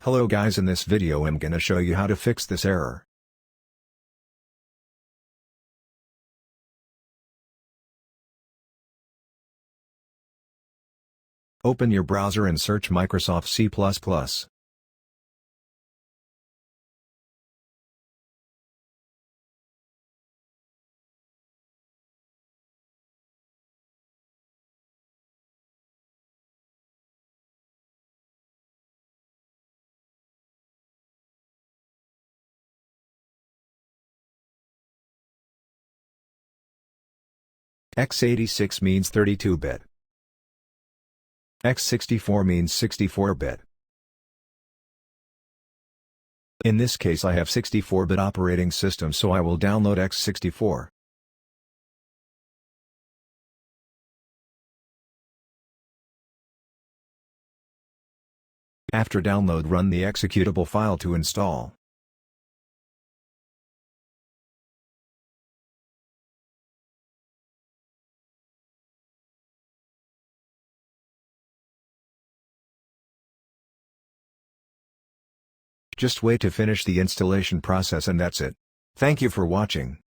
Hello guys, in this video I'm gonna show you how to fix this error. Open your browser and search Microsoft C++. x86 means 32-bit. x64 means 64-bit. In this case I have 64-bit operating system, so I will download x64. After download, run the executable file to install. Just wait to finish the installation process and that's it. Thank you for watching.